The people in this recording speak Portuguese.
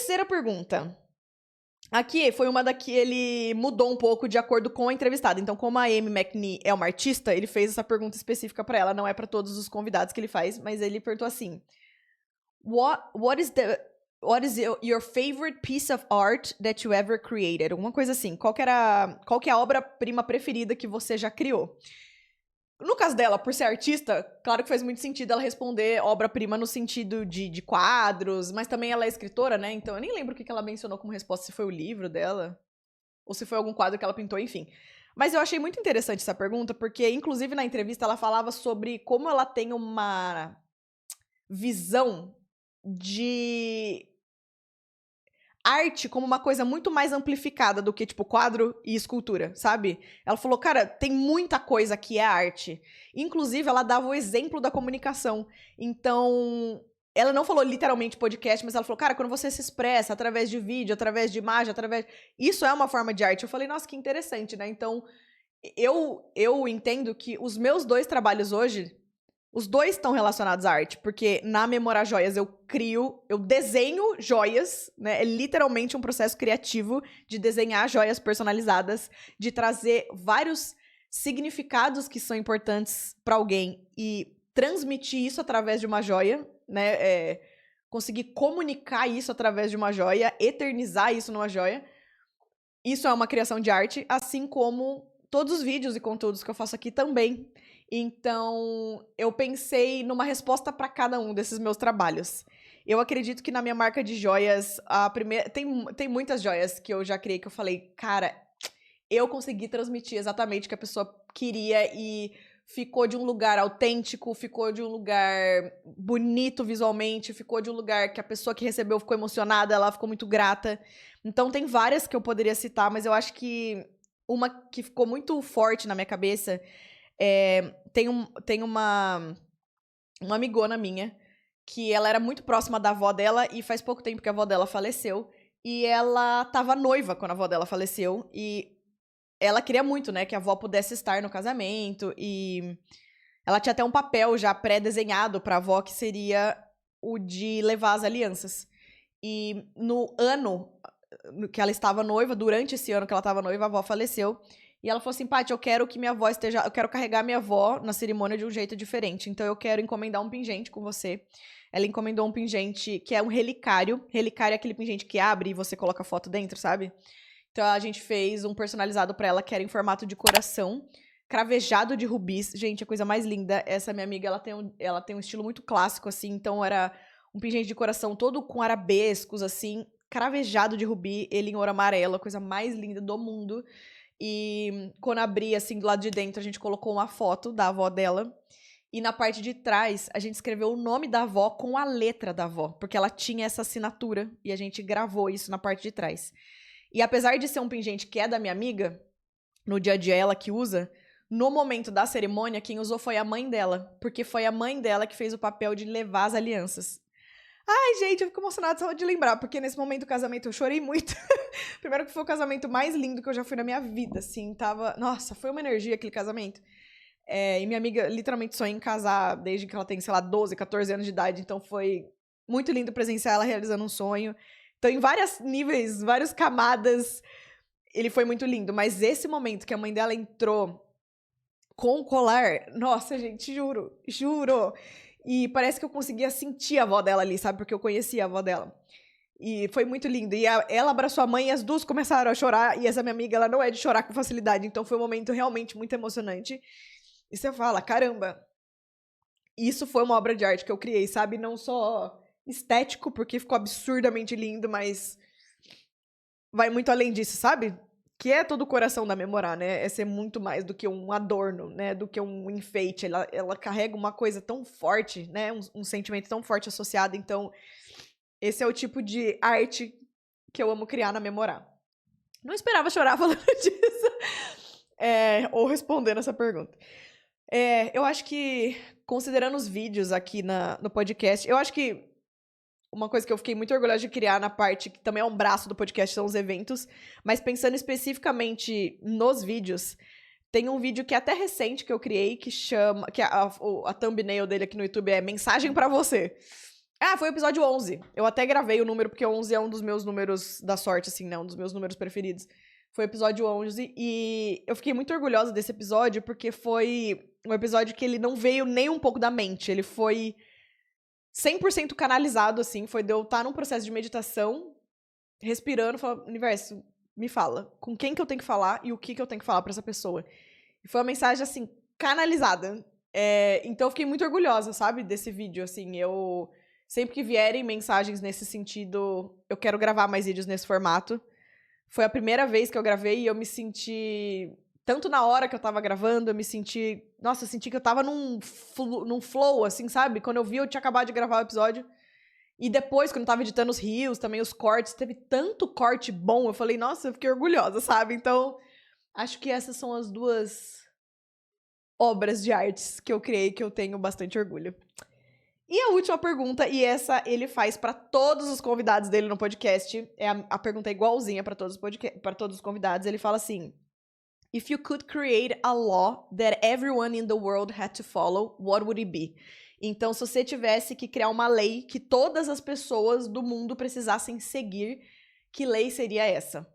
Terceira pergunta. Aqui foi uma da que ele mudou um pouco de acordo com a entrevistada. Então, como a Amy McNee é uma artista, ele fez essa pergunta específica pra ela. Não é pra todos os convidados que ele faz, mas ele perguntou assim: What is your favorite piece of art that you ever created? Alguma coisa assim. Qual que é a obra-prima preferida que você já criou? No caso dela, por ser artista, claro que faz muito sentido ela responder obra-prima no sentido de quadros, mas também ela é escritora, né? Então eu nem lembro o que ela mencionou como resposta, se foi o livro dela, ou se foi algum quadro que ela pintou, enfim. Mas eu achei muito interessante essa pergunta, porque, inclusive, na entrevista ela falava sobre como ela tem uma visão de arte como uma coisa muito mais amplificada do que, tipo, quadro e escultura, sabe? Ela falou, cara, tem muita coisa que é arte. Inclusive, ela dava o exemplo da comunicação. Então, ela não falou literalmente podcast, mas ela falou, cara, quando você se expressa através de vídeo, através de imagem, isso é uma forma de arte. Eu falei, nossa, que interessante, né? Então, eu entendo que os meus 2 trabalhos hoje, os 2 estão relacionados à arte, porque na Memorar Joias eu desenho joias, né? É literalmente um processo criativo de desenhar joias personalizadas, de trazer vários significados que são importantes para alguém e transmitir isso através de uma joia, né? Conseguir comunicar isso através de uma joia, eternizar isso numa joia. Isso é uma criação de arte, assim como todos os vídeos e conteúdos que eu faço aqui também. Então, eu pensei numa resposta para cada um desses meus trabalhos. Eu acredito que na minha marca de joias, tem muitas joias que eu já criei que eu falei, cara, eu consegui transmitir exatamente o que a pessoa queria e ficou de um lugar autêntico, ficou de um lugar bonito visualmente, ficou de um lugar que a pessoa que recebeu ficou emocionada, ela ficou muito grata. Então, tem várias que eu poderia citar, mas eu acho que uma que ficou muito forte na minha cabeça tem uma amigona minha que ela era muito próxima da avó dela e faz pouco tempo que a avó dela faleceu. E ela tava noiva quando a avó dela faleceu e ela queria muito, né, que a avó pudesse estar no casamento e ela tinha até um papel já pré-desenhado pra avó que seria o de levar as alianças. E no ano que ela estava noiva, durante esse ano que ela estava noiva, a avó faleceu. E ela falou assim, Paty, eu quero que minha avó esteja... Eu quero carregar minha avó na cerimônia de um jeito diferente. Então eu quero encomendar um pingente com você. Ela encomendou um pingente que é um relicário. Relicário é aquele pingente que abre e você coloca a foto dentro, sabe? Então a gente fez um personalizado pra ela que era em formato de coração, cravejado de rubis. Gente, a coisa mais linda. Essa minha amiga, ela tem um estilo muito clássico, assim. Então era um pingente de coração todo com arabescos, assim, cravejado de rubi, ele em ouro amarelo, a coisa mais linda do mundo. E quando abri, assim, do lado de dentro, a gente colocou uma foto da avó dela. E na parte de trás, a gente escreveu o nome da avó com a letra da avó, porque ela tinha essa assinatura e a gente gravou isso na parte de trás. E apesar de ser um pingente que é da minha amiga, no dia a dia ela que usa, no momento da cerimônia, quem usou foi a mãe dela, porque foi a mãe dela que fez o papel de levar as alianças. Ai, gente, eu fico emocionada só de lembrar, porque nesse momento do casamento eu chorei muito. Primeiro que foi o casamento mais lindo que eu já fui na minha vida, assim, tava... Nossa, foi uma energia aquele casamento. E minha amiga literalmente sonha em casar desde que ela tem, sei lá, 12, 14 anos de idade, então foi muito lindo presenciar ela realizando um sonho. Então, em vários níveis, várias camadas, ele foi muito lindo. Mas esse momento que a mãe dela entrou com o colar, nossa, gente, juro. E parece que eu conseguia sentir a avó dela ali, sabe? Porque eu conhecia a avó dela. E foi muito lindo. E ela abraçou a mãe e as duas começaram a chorar. E essa minha amiga, ela não é de chorar com facilidade. Então foi um momento realmente muito emocionante. E você fala, caramba, isso foi uma obra de arte que eu criei, sabe? Não só estético, porque ficou absurdamente lindo, mas vai muito além disso, sabe? Que é todo o coração da Memorar, né? É ser muito mais do que um adorno, né? Do que um enfeite. Ela carrega uma coisa tão forte, né? Um sentimento tão forte associado. Então, esse é o tipo de arte que eu amo criar na Memorar. Não esperava chorar falando disso. Ou respondendo essa pergunta. Eu acho que, considerando os vídeos aqui no podcast, eu acho que uma coisa que eu fiquei muito orgulhosa de criar na parte que também é um braço do podcast são os eventos, mas pensando especificamente nos vídeos, tem um vídeo que é até recente que eu criei que chama, que a thumbnail dele aqui no YouTube é Mensagem pra Você. Ah, foi o episódio 11. Eu até gravei o número, porque 11 é um dos meus números da sorte, assim, né? Um dos meus números preferidos. Foi o episódio 11 e eu fiquei muito orgulhosa desse episódio, porque foi um episódio que ele não veio nem um pouco da mente. Ele foi 100% canalizado, assim. Foi de eu estar num processo de meditação, respirando, falando, universo, me fala. Com quem que eu tenho que falar e o que eu tenho que falar pra essa pessoa. E foi uma mensagem, assim, canalizada. Então eu fiquei muito orgulhosa, sabe, desse vídeo, assim. Eu, sempre que vierem mensagens nesse sentido, eu quero gravar mais vídeos nesse formato. Foi a primeira vez que eu gravei e eu me senti... Tanto na hora que eu tava gravando, eu me senti... Nossa, eu senti que eu tava num flow, assim, sabe? Quando eu vi, eu tinha acabado de gravar o episódio. E depois, quando eu tava editando os reels, também os cortes, teve tanto corte bom. Eu falei, nossa, eu fiquei orgulhosa, sabe? Então, acho que essas são as duas obras de artes que eu criei que eu tenho bastante orgulho. E a última pergunta, e essa ele faz pra todos os convidados dele no podcast, a pergunta é igualzinha pra todos os convidados. Ele fala assim: If you could create a law that everyone in the world had to follow, what would it be? Então, se você tivesse que criar uma lei que todas as pessoas do mundo precisassem seguir, que lei seria essa?